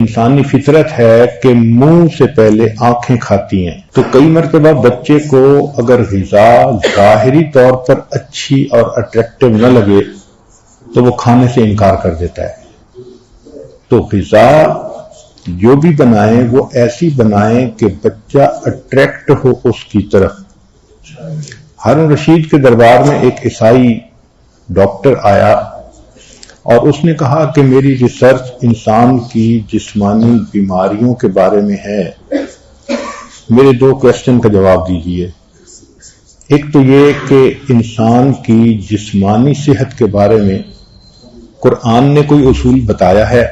انسانی فطرت ہے کہ منہ سے پہلے آنکھیں کھاتی ہیں، تو کئی مرتبہ بچے کو اگر غذا ظاہری طور پر اچھی اور اٹریکٹیو نہ لگے تو وہ کھانے سے انکار کر دیتا ہے۔ تو غذا جو بھی بنائیں وہ ایسی بنائیں کہ بچہ اٹریکٹ ہو اس کی طرف۔ ہارون رشید کے دربار میں ایک عیسائی ڈاکٹر آیا اور اس نے کہا کہ میری ریسرچ انسان کی جسمانی بیماریوں کے بارے میں ہے، میرے 2 کویسچن کا جواب دیجئے۔ ایک تو یہ کہ انسان کی جسمانی صحت کے بارے میں قرآن نے کوئی اصول بتایا ہے؟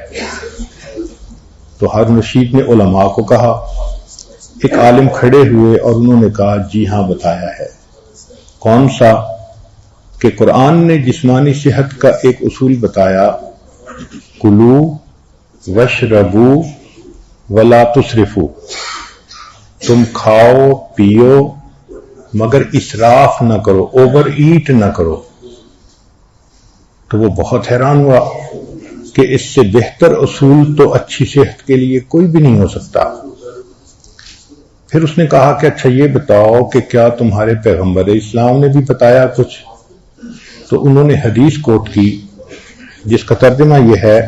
تو ہارون رشید نے علماء کو کہا، ایک عالم کھڑے ہوئے اور انہوں نے کہا جی ہاں بتایا ہے۔ کون سا؟ کہ قرآن نے جسمانی صحت کا ایک اصول بتایا، کلو واشربو ولا تسرفو، تم کھاؤ پیو مگر اسراف نہ کرو، اوور ایٹ نہ کرو۔ تو وہ بہت حیران ہوا کہ اس سے بہتر اصول تو اچھی صحت کے لیے کوئی بھی نہیں ہو سکتا۔ پھر اس نے کہا کہ اچھا یہ بتاؤ کہ کیا تمہارے پیغمبر اسلام نے بھی بتایا کچھ؟ تو انہوں نے حدیث کوٹ کی جس کا ترجمہ یہ ہے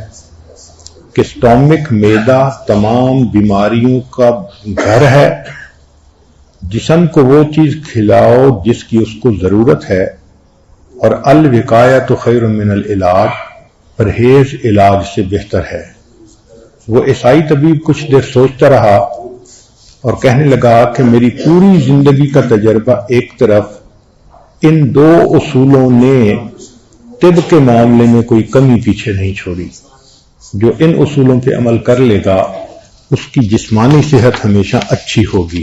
کہ سٹامک معدہ تمام بیماریوں کا گھر ہے، جسم کو وہ چیز کھلاؤ جس کی اس کو ضرورت ہے، اور الوقایۃ خیر من العلاج، پرہیز علاج سے بہتر ہے۔ وہ عیسائی طبیب کچھ دیر سوچتا رہا اور کہنے لگا کہ میری پوری زندگی کا تجربہ ایک طرف، ان 2 اصولوں نے طب کے معاملے میں کوئی کمی پیچھے نہیں چھوڑی۔ جو ان اصولوں پہ عمل کر لے گا اس کی جسمانی صحت ہمیشہ اچھی ہوگی۔